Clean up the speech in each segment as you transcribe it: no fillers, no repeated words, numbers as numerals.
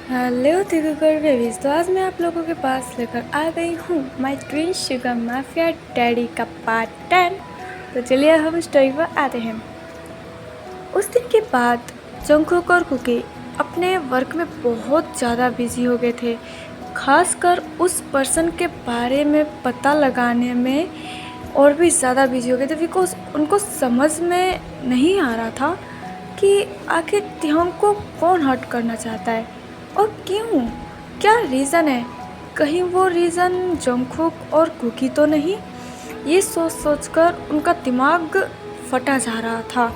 Hello दिगुगर babies. तो आज मैं आप लोगों के पास लेकर आ गई हूँ माई ट्विन शुगर माफिया डैडी का पार्ट 10। तो चलिए हम स्टोरी पर आते हैं। उस दिन के बाद जंगकुक और कुकी अपने वर्क में बहुत ज़्यादा बिजी हो गए थे, खासकर उस पर्सन के बारे में पता लगाने में और भी ज़्यादा बिजी हो गए थे, बिकॉज उनको समझ में नहीं आ रहा था कि आखिर तिहोंग को कौन हर्ट करना चाहता है और क्यों, क्या रीज़न है। कहीं वो रीज़न जंगकुक और कुकी तो नहीं। ये सोच सोचकर उनका दिमाग फटा जा रहा था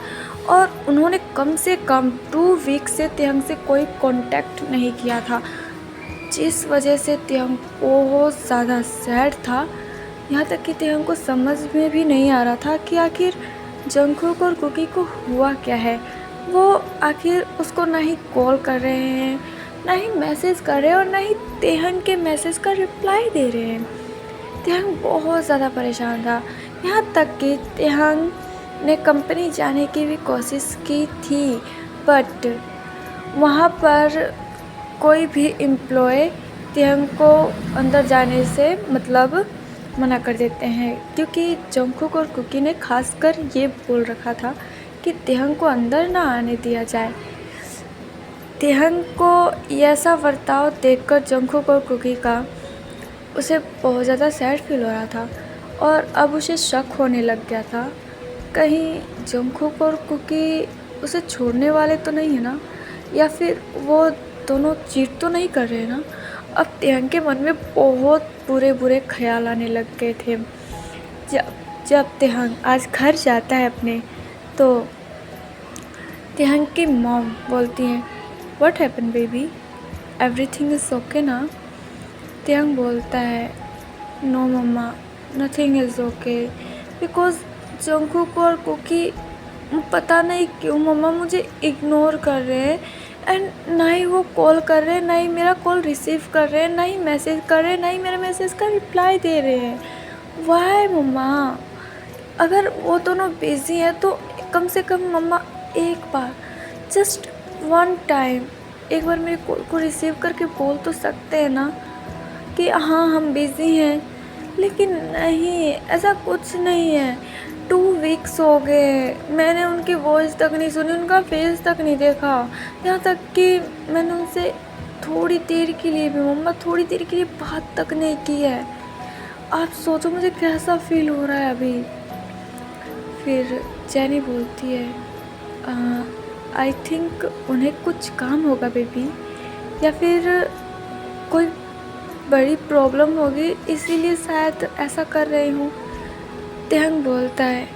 और उन्होंने कम से कम 2 वीक से तिहंग से कोई कांटेक्ट नहीं किया था, जिस वजह से तिहंग बहुत ज़्यादा सैड था। यहाँ तक कि तिहंग को समझ में भी नहीं आ रहा था कि आखिर जंगकुक और कुकी को हुआ क्या है। वो आखिर उसको ना ही कॉल कर रहे हैं, ना ही मैसेज कर रहे हैं और ना ही तिहंग के मैसेज का रिप्लाई दे रहे हैं। तिहंग बहुत ज़्यादा परेशान था। यहाँ तक कि तिहंग ने कंपनी जाने की भी कोशिश की थी, बट वहाँ पर कोई भी एम्प्लॉय तिहंग को अंदर जाने से मतलब मना कर देते हैं, क्योंकि जंगकुक और कुकी ने खासकर ये बोल रखा था कि तिहंग को अंदर ना आने दिया जाए। तिहंग को ऐसा बर्ताव देखकर जंगकुक और कुकी का उसे बहुत ज़्यादा सैड फील हो रहा था और अब उसे शक होने लग गया था, कहीं जंगकुक और कुकी उसे छोड़ने वाले तो नहीं है ना, या फिर वो दोनों चीट तो नहीं कर रहे ना। अब तिहंग के मन में बहुत बुरे बुरे ख्याल आने लग गए थे। जब जब तिहंग आज घर जाता है अपने, तो तिहंग की मॉम बोलती हैं, what happen baby, everything is okay ना। तिहंग बोलता है, no mama, nothing is okay, because Jungkook और कुकी पता नहीं क्यों मम्मा मुझे इग्नोर कर रहे हैं, एंड ना ही वो कॉल कर रहे हैं, ना ही मेरा कॉल रिसीव कर रहे हैं, ना ही मैसेज कर रहे हैं, ना ही मेरे मैसेज का रिप्लाई दे रहे हैं। वाई मम्मा, अगर वो दोनों बिजी हैं तो कम से कम मम्मा एक बार, जस्ट वन टाइम, एक बार मेरे कॉल को रिसीव करके बोल तो सकते हैं ना कि हाँ हम बिज़ी हैं। लेकिन नहीं, ऐसा कुछ नहीं है। 2 वीक्स हो गए, मैंने उनकी वॉइस तक नहीं सुनी, उनका फेस तक नहीं देखा। यहाँ तक कि मैंने उनसे थोड़ी देर के लिए भी मम्मा, थोड़ी देर के लिए बात तक नहीं की है। आप सोचो मुझे कैसा फील हो रहा है अभी। फिर जैनी बोलती है, आई थिंक उन्हें कुछ काम होगा बेबी, या फिर कोई बड़ी प्रॉब्लम होगी इसीलिए शायद ऐसा कर रही हूँ। तिहंग बोलता है,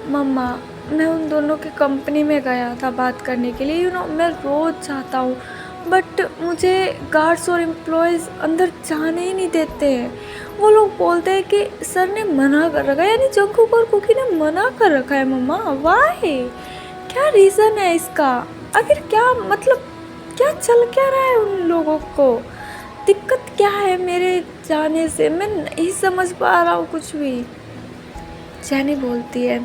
मम्मा मैं उन दोनों की कंपनी में गया था बात करने के लिए, मैं रोज़ जाता हूँ, बट मुझे गार्ड्स और एम्प्लॉयज़ अंदर जाने ही नहीं देते हैं। वो लोग बोलते हैं कि सर ने मना कर रखा है, यानी जंगकुक और कुकी ने मना कर रखा है। मम्मा वाई, क्या रीज़न है इसका, आखिर क्या मतलब, क्या चल क्या रहा है उन लोगों को, दिक्कत क्या है मेरे जाने से, मैं नहीं समझ पा रहा हूँ कुछ भी। जैनी बोलती है,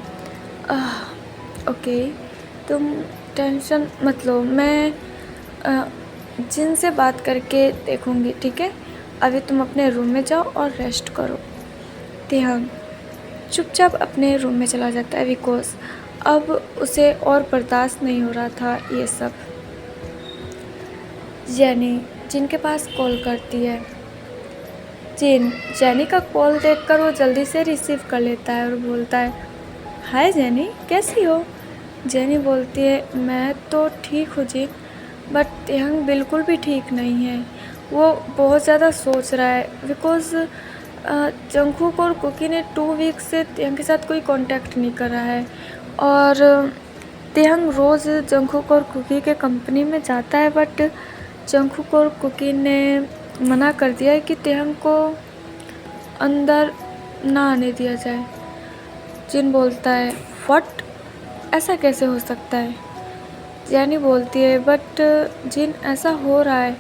ओके तुम टेंशन मत लो, मैं जिन से बात करके देखूँगी, ठीक है। अभी तुम अपने रूम में जाओ और रेस्ट करो। तिहंग चुपचाप अपने रूम में चला जाता है, बिकॉज अब उसे और बर्दाश्त नहीं हो रहा था ये सब। जैनी जिनके पास कॉल करती है, जैनी का कॉल देखकर वो जल्दी से रिसीव कर लेता है और बोलता है, हाय जैनी, कैसी हो। जैनी बोलती है, मैं तो ठीक हूँ जी, बट तिहंग बिल्कुल भी ठीक नहीं है। वो बहुत ज़्यादा सोच रहा है, बिकॉज जंगकुक और कुकी ने 2 वीक से तिहंग के साथ कोई कांटेक्ट नहीं कर रहा है, और तिहंग रोज़ जंगकुक और कुकी के कंपनी में जाता है, बट जंगकुक और कुकी ने मना कर दिया है कि तिहंग को अंदर ना आने दिया जाए। जिन बोलता है, व्हाट, ऐसा कैसे हो सकता है। जैनी बोलती है, बट जिन ऐसा हो रहा है।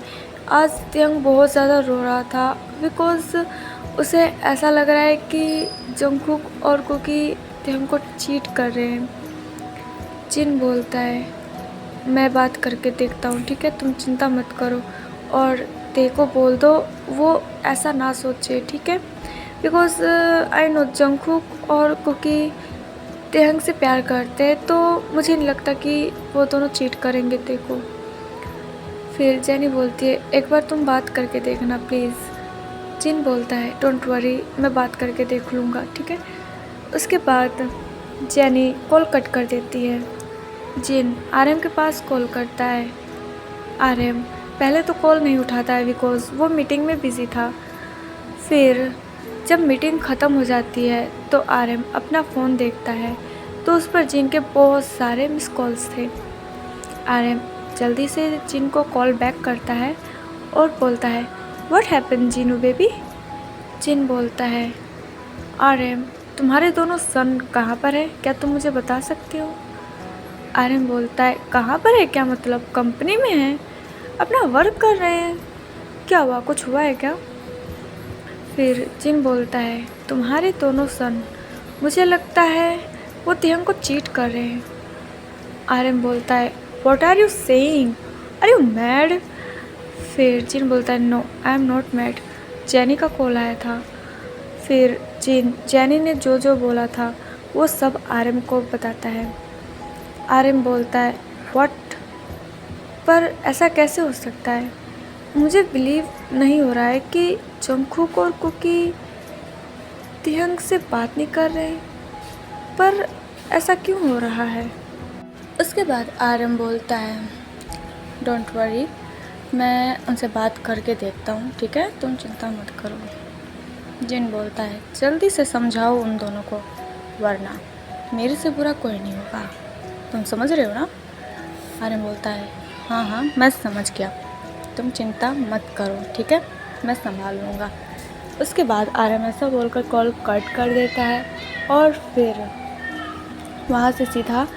आज तिहंग बहुत ज़्यादा रो रहा था, बिकॉज उसे ऐसा लग रहा है कि जंगकुक और कुकी तिहंग को चीट कर रहे हैं। जिन बोलता है, मैं बात करके देखता हूँ, ठीक है, तुम चिंता मत करो। और ते को बोल दो वो ऐसा ना सोचे, ठीक है? बिकॉज आई नो जंगकुक और कुकी तेहंग से प्यार करते हैं, तो मुझे नहीं लगता कि वो दोनों चीट करेंगे ते को। फिर जेनी बोलती है एक बार तुम बात करके देखना प्लीज़। जिन बोलता है डोंट वरी, मैं बात करके देख लूँगा, ठीक है? उसके बाद जेनी कॉल कट कर देती है। जिन आरएम के पास कॉल करता है। आरएम पहले तो कॉल नहीं उठाता है बिकॉज वो मीटिंग में बिज़ी था। फिर जब मीटिंग ख़त्म हो जाती है तो आरएम अपना फ़ोन देखता है तो उस पर जिन के बहुत सारे मिस कॉल्स थे। आरएम जल्दी से जिन को कॉल बैक करता है और बोलता है व्हाट हैपन जीनू बेबी। जिन बोलता है आरएम तुम्हारे दोनों सन कहाँ पर है, क्या तुम मुझे बता सकते हो? आरएम बोलता है कहाँ पर है, क्या मतलब कंपनी में है, अपना वर्क कर रहे हैं, क्या हुआ, कुछ हुआ है क्या? फिर जिन बोलता है तुम्हारे दोनों सन, मुझे लगता है वो तिहंग को चीट कर रहे हैं। आरएम बोलता है what are you saying, are you mad? फिर जिन बोलता है no I am not mad, Jennie का कॉल आया था। फिर जेनी ने जो बोला था वो सब आरएम को बताता है। आरएम बोलता है व्हाट, पर ऐसा कैसे हो सकता है? मुझे बिलीव नहीं हो रहा है कि जंगकुक और कुकी तिहंग से बात नहीं कर रहे, पर ऐसा क्यों हो रहा है? उसके बाद आरएम बोलता है डोंट वरी, मैं उनसे बात करके देखता हूँ, ठीक है, तुम चिंता मत करो। जिन बोलता है जल्दी से समझाओ उन दोनों को, वरना मेरे से बुरा कोई नहीं होगा, तुम समझ रहे हो ना? आरएम बोलता है हाँ मैं समझ गया, तुम चिंता मत करो, ठीक है, मैं संभाल लूँगा। उसके बाद आरएम ऐसा बोलकर कॉल कट कर देता है और फिर वहाँ से सीधा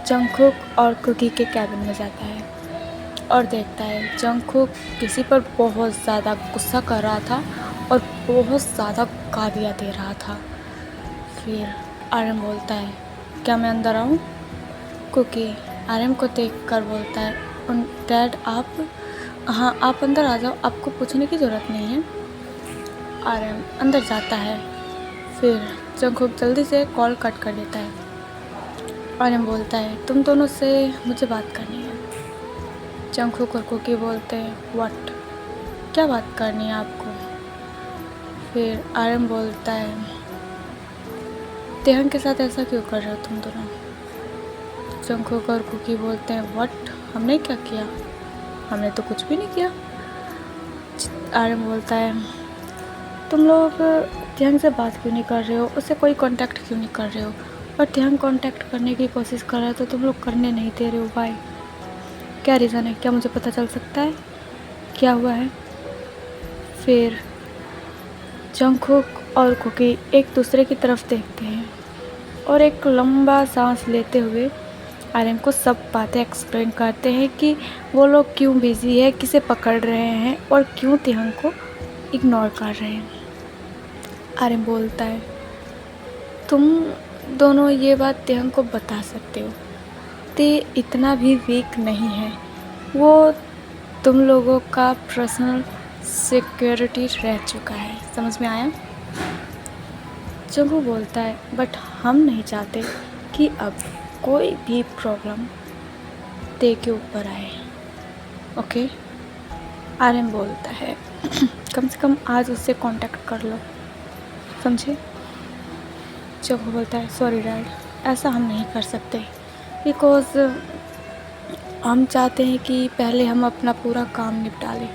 जंगकुक और कुकी के कैबिन में जाता है और देखता है जंगकुक किसी पर बहुत ज़्यादा गुस्सा कर रहा था और बहुत ज़्यादा गालियाँ दे रहा था। फिर आरएम बोलता है क्या मैं अंदर आऊँ? कुकी आरएम को देखकर बोलता है डैड आप, हाँ आप अंदर आ जाओ, आपको पूछने की ज़रूरत नहीं है। आरएम अंदर जाता है। फिर जंगकुक जल्दी से कॉल कट कर देता है। आरएम बोलता है तुम दोनों से मुझे बात करनी है। जंगकुक और कुकी बोलते हैं व्हाट, क्या बात करनी है आपको? फिर आरएम बोलता है तेहंग के साथ ऐसा क्यों कर रहे हो तुम दोनों? जंगकुक और कुकी बोलते हैं व्हाट, हमने क्या किया? हमने तो कुछ भी नहीं किया। आरएम बोलता है तुम लोग तेहंग से बात क्यों नहीं कर रहे हो, उससे कोई कांटेक्ट क्यों नहीं कर रहे हो, और तेहंग कांटेक्ट करने की कोशिश कर रहा है तो तुम लोग करने नहीं दे रहे हो भाई, क्या रीज़न है, क्या मुझे पता चल सकता है क्या हुआ है? फिर जंगकुक और कुकी एक दूसरे की तरफ देखते हैं और एक लंबा सांस लेते हुए आरएम को सब बातें एक्सप्लेन करते हैं कि वो लोग क्यों बिज़ी है, किसे पकड़ रहे हैं और क्यों तिहंग को इग्नोर कर रहे हैं। आरएम बोलता है तुम दोनों ये बात तिहंग को बता सकते हो, ते इतना भी वीक नहीं है, वो तुम लोगों का पर्सनल सिक्योरिटी रह चुका है, समझ में आया? जब वो बोलता है बट हम नहीं चाहते कि अब कोई भी प्रॉब्लम ते के ऊपर आए, ओके? आरएम बोलता है कम से कम आज उससे कांटेक्ट कर लो, समझे? जब वो बोलता है सॉरी डैड, ऐसा हम नहीं कर सकते बिकॉज़ हम चाहते हैं कि पहले हम अपना पूरा काम निपटा लें,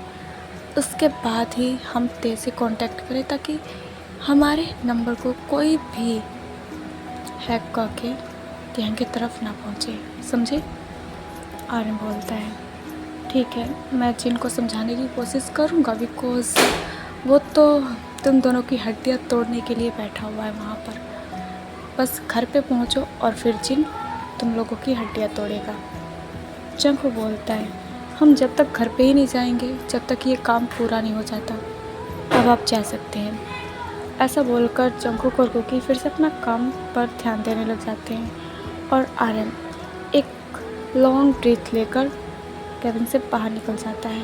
उसके बाद ही हम ते से कांटेक्ट करें ताकि हमारे नंबर को कोई भी हैक करके तिहंग की तरफ ना पहुँचे, समझे? आरएम बोलता है ठीक है, मैं जिन को समझाने की कोशिश करूँगा बिकॉज़ वो तो तुम दोनों की हड्डियाँ तोड़ने के लिए बैठा हुआ है वहाँ पर, बस घर पे पहुँचो और फिर जिन तुम लोगों की हड्डियाँ तोड़ेगा। जंगकुक बोलता है हम जब तक घर पे ही नहीं जाएंगे जब तक ये काम पूरा नहीं हो जाता, तब आप जा सकते हैं। ऐसा बोलकर जंगकुक और कुकी फिर से अपना काम पर ध्यान देने लग जाते हैं और आरएम एक लॉन्ग ब्रीथ लेकर कैबिन से बाहर निकल जाता है।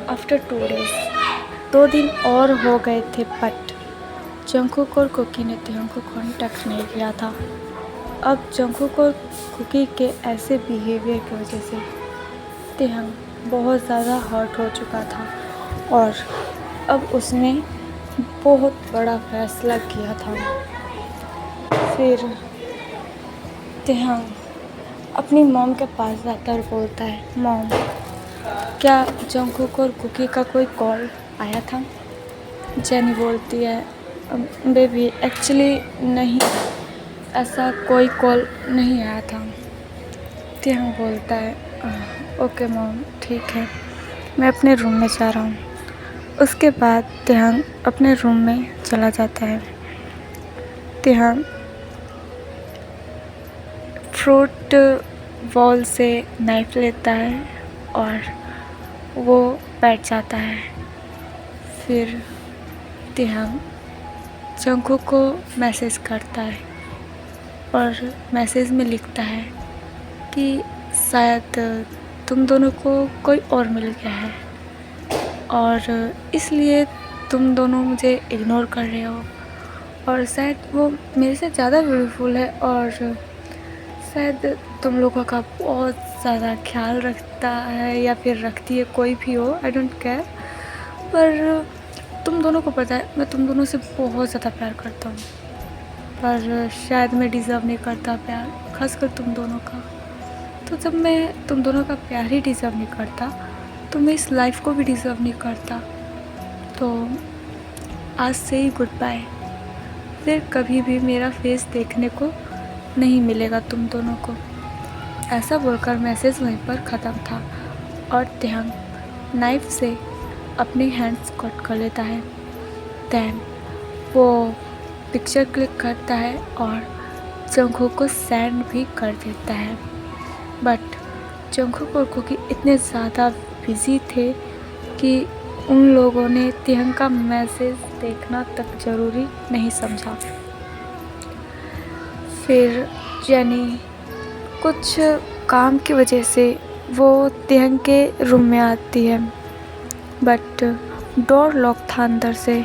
आफ्टर 2 days 2 दिन और हो गए थे, बट जंगकुक और कुकी ने तेहंग को कांटेक्ट नहीं किया था। अब जंगकुक और कुकी के ऐसे बिहेवियर की वजह से तेहंग बहुत ज़्यादा हर्ट हो चुका था और अब उसने बहुत बड़ा फैसला किया था। फिर तेहंग अपनी मॉम के पास जाता और बोलता है, मॉम, क्या जंगकुक और कुकी का कोई कॉल आया था? जेनी बोलती है, बेबी एक्चुअली नहीं, ऐसा कोई कॉल नहीं आया था। तेहंग बोलता है, ओके मॉम, ठीक है, मैं अपने रूम में जा रहा हूँ। उसके बाद तेहंग अपने रूम में चला जाता है। तेहंग फ्रूट बॉल से नाइफ लेता है और वो बैठ जाता है। फिर तेहंग जंगकुक को मैसेज करता है और मैसेज में लिखता है कि शायद तुम दोनों को कोई और मिल गया है और इसलिए तुम दोनों मुझे इग्नोर कर रहे हो, और शायद वो मेरे से ज़्यादा ब्यूटीफुल है और शायद तुम लोगों का बहुत ज़्यादा ख्याल रखता है या फिर रखती है, कोई भी हो, आई डोंट केयर, पर तुम दोनों को पता है मैं तुम दोनों से बहुत ज़्यादा प्यार करता हूँ, पर शायद मैं डिज़र्व नहीं करता प्यार, खासकर तुम दोनों का। तो जब मैं तुम दोनों का प्यार ही डिज़र्व नहीं करता तो मैं इस लाइफ को भी डिज़र्व नहीं करता। तो आज से ही गुड बाय, फिर कभी भी मेरा फेस देखने को नहीं मिलेगा तुम दोनों को। ऐसा बोलकर मैसेज वहीं पर ख़त्म था और तेहंग नाइफ से अपने हैंड्स कट कर लेता है। दैन वो पिक्चर क्लिक करता है और जंगकुक को सेंड भी कर देता है। बट जंगकुक और कुकी इतने ज़्यादा बिजी थे कि उन लोगों ने तेहंग का मैसेज देखना तक ज़रूरी नहीं समझा। फिर जेनी कुछ काम की वजह से वो तेहंग के रूम में आती है, बट डोर लॉक था अंदर से।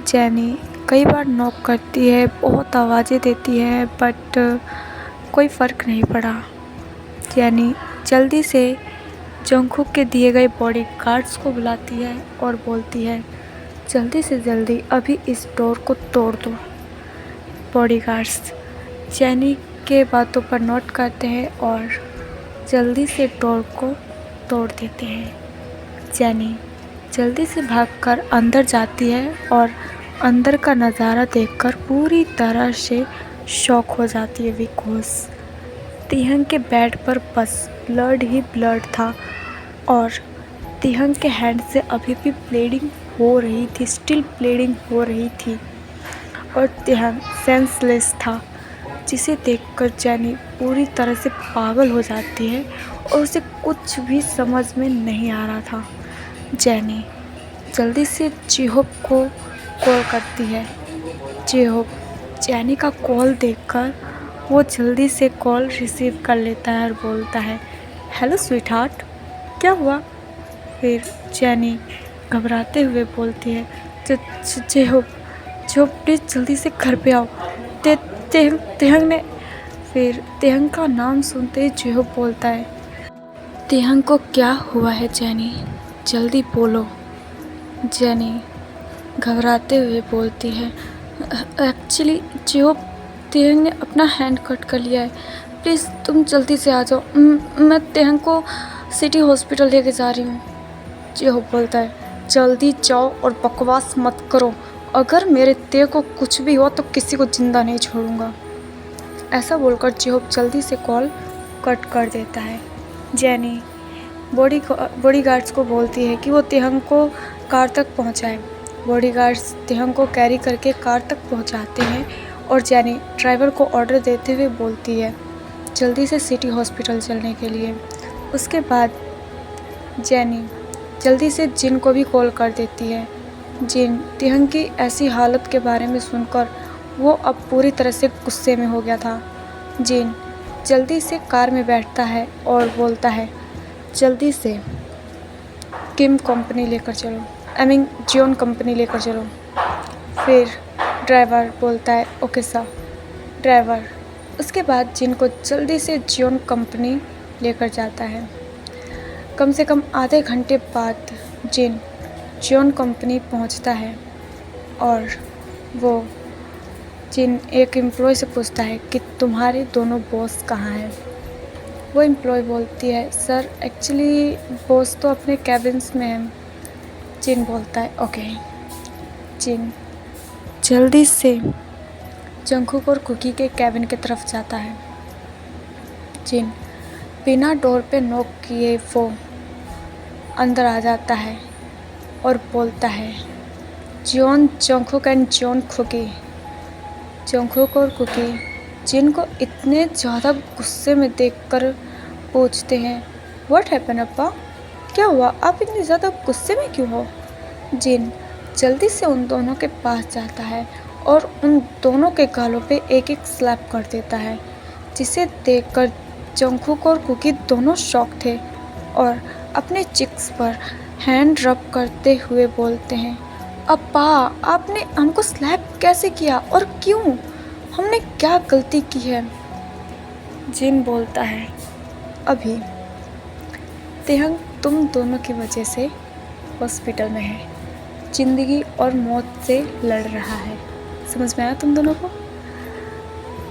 जेनी कई बार नॉक करती है, बहुत आवाज़ें देती है, बट कोई फ़र्क नहीं पड़ा। जेनी जल्दी से जंगकुक के दिए गए बॉडी गार्ड्स को बुलाती है और बोलती है, जल्दी से जल्दी अभी इस डोर को तोड़ दो। बॉडी गार्ड्स जेनी के बातों पर नोट करते हैं और जल्दी से डोर को तोड़ देते हैं। जेनी जल्दी से भागकर अंदर जाती है और अंदर का नज़ारा देखकर पूरी तरह से शॉक हो जाती है, बिकॉज तेहंग के बेड पर बस ब्लड ही ब्लड था और तेहंग के हैंड से अभी भी ब्लीडिंग हो रही थी, स्टिल ब्लीडिंग हो रही थी और तेहंग सेंसलेस था, जिसे देखकर जेनी पूरी तरह से पागल हो जाती है और उसे कुछ भी समझ में नहीं आ रहा था। जेनी जल्दी से जिहोप को कॉल करती है। जिहोप जेनी का कॉल देखकर वो जल्दी से कॉल रिसीव कर लेता है और बोलता है, हेलो स्वीटहार्ट, क्या हुआ? फिर जेनी घबराते हुए बोलती है, जिहोप प्लीज़ जल्दी से घर पे आओ, तेहंग ने। फिर तेहंग का नाम सुनते ही जिहोप बोलता है, तेहंग को क्या हुआ है जेनी, जल्दी बोलो। जेनी घबराते हुए बोलती है, एक्चुअली जिहोप तेहंग ने अपना हैंड कट कर लिया है, प्लीज़ तुम जल्दी से आ जाओ, मैं तेहंग को सिटी हॉस्पिटल लेके जा रही हूँ। जिहोप बोलता है, जल्दी जाओ और बकवास मत करो, अगर मेरे तेह को कुछ भी हो तो किसी को ज़िंदा नहीं छोड़ूंगा। ऐसा बोलकर जिहोप जल्दी से कॉल कट कर देता है। जेनी बॉडीगार्ड्स को बोलती है कि वो तेहंग को कार तक पहुंचाए। बॉडीगार्ड्स तेहंग को कैरी करके कार तक पहुंचाते हैं और जेनी ड्राइवर को ऑर्डर देते हुए बोलती है जल्दी से सिटी हॉस्पिटल चलने के लिए। उसके बाद जेनी जल्दी से जिन को भी कॉल कर देती है। जिन तेहंग की ऐसी हालत के बारे में सुनकर वो अब पूरी तरह से गुस्से में हो गया था। जिन जल्दी से कार में बैठता है और बोलता है, जल्दी से किम कंपनी लेकर चलो, आई मीन जियोन कंपनी लेकर चलो। फिर ड्राइवर बोलता है ओके सर। ड्राइवर उसके बाद जिन को जल्दी से जियोन कंपनी लेकर जाता है। कम से कम आधे घंटे बाद जिन जियोन कंपनी पहुंचता है और वो जिन एक एम्प्लॉय से पूछता है कि तुम्हारे दोनों बॉस कहाँ हैं। वो एम्प्लॉय बोलती है सर एक्चुअली बॉस तो अपने कैबिन्स में हैं। जिन बोलता है ओके। जिन जल्दी से जंगकुक और कुकी के कैबिन की तरफ जाता है। जिन बिना डोर पे नॉक किए वो अंदर आ जाता है और बोलता है Jeon Jungkook and Jeon Kookie. Jungkook और कुकी जिन को इतने ज़्यादा गुस्से में देखकर पूछते हैं व्हाट हैपन अप्पा, क्या हुआ, आप इतने ज़्यादा गुस्से में क्यों हो। जिन जल्दी से उन दोनों के पास जाता है और उन दोनों के गालों पे एक एक स्लैप कर देता है, जिसे देखकर जंगकुक और कुकी दोनों शॉक थे और अपने चिक्स पर हैंड रब करते हुए बोलते हैं अप्पा आपने हमको स्लैप कैसे किया और क्यों, हमने क्या गलती की है। जिन बोलता है अभी तेहंग तुम दोनों की वजह से हॉस्पिटल में है, ज़िंदगी और मौत से लड़ रहा है, समझ में आया तुम दोनों को।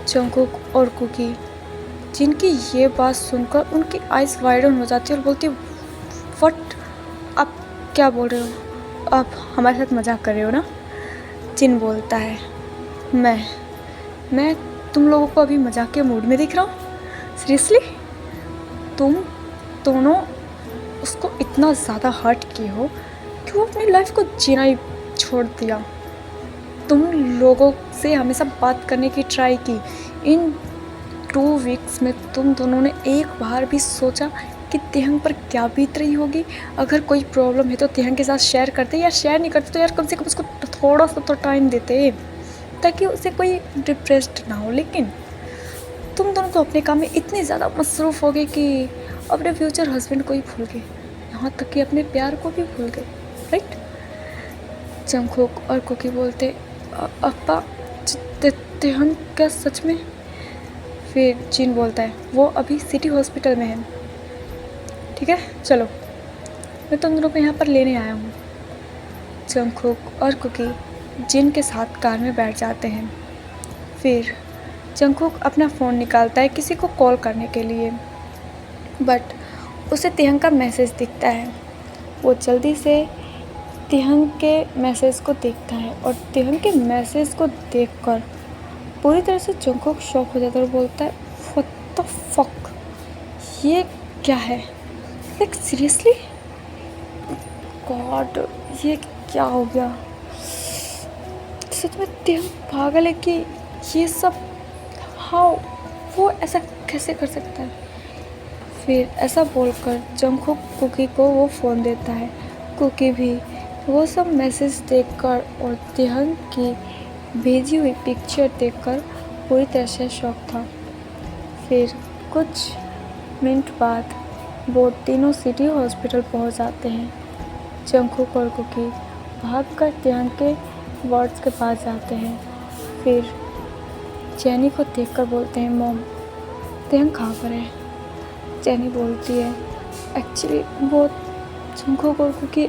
जंगकुक और कुकी जिनकी ये बात सुनकर उनकी आइज़ वाइडन हो जाती है और बोलती व्हाट, आप क्या बोल रहे हो, आप हमारे साथ मजाक कर रहे हो ना। जिन बोलता है मैं तुम लोगों को अभी मजाक के मूड में दिख रहा हूँ, सीरियसली तुम दोनों उसको इतना ज़्यादा हर्ट किए हो कि वो अपनी लाइफ को जीना ही छोड़ दिया। तुम लोगों से हमेशा बात करने की ट्राई की, इन 2 वीक्स में तुम दोनों ने एक बार भी सोचा कि तेहंग पर क्या बीत रही होगी, अगर कोई प्रॉब्लम है तो तेहंग के साथ शेयर करते, या शेयर नहीं करते तो यार कम से कम उसको थोड़ा सा तो टाइम देते ताकि उसे कोई डिप्रेस्ड ना हो। लेकिन तुम दोनों तो अपने काम में इतने ज़्यादा मसरूफ़ हो गए कि अपने फ्यूचर हस्बैंड को ही भूल गए, यहाँ तक कि अपने प्यार को भी भूल गए, राइट। जंगकुक और कुकी बोलते अप्पा तेहंग क्या सच में। फिर जिन बोलता है वो अभी सिटी हॉस्पिटल में है, ठीक है चलो मैं तुम दोनों को यहाँ पर लेने आया हूँ। जंगकुक और कुकी जिन के साथ कार में बैठ जाते हैं। फिर जंगकुक अपना फ़ोन निकालता है किसी को कॉल करने के लिए, बट उसे तेहंग का मैसेज दिखता है। वो जल्दी से तेहंग के मैसेज को देखता है और तेहंग के मैसेज को देखकर पूरी तरह से जंगकुक शॉक हो जाता है और बोलता है व्हाट द फक, ये क्या है, लाइक सीरियसली गॉड ये क्या हो गया, सच में तेहंग पागल है कि ये सब, हाउ वो ऐसा कैसे कर सकता है। फिर ऐसा बोलकर जंगकुक कुकी को वो फ़ोन देता है। कुकी भी वो सब मैसेज देखकर और तेहंग की भेजी हुई पिक्चर देखकर पूरी तरह से शॉक था। फिर कुछ मिनट बाद वो तीनों सिटी हॉस्पिटल पहुंच जाते हैं। जंगकुक और कुकी भागकर तेहंग के वार्ड्स के पास जाते हैं। फिर जेनी को देखकर बोलते हैं मॉम तेहंग कहाँ पर है। जेनी बोलती है एक्चुअली वो जंगकुक और कुकी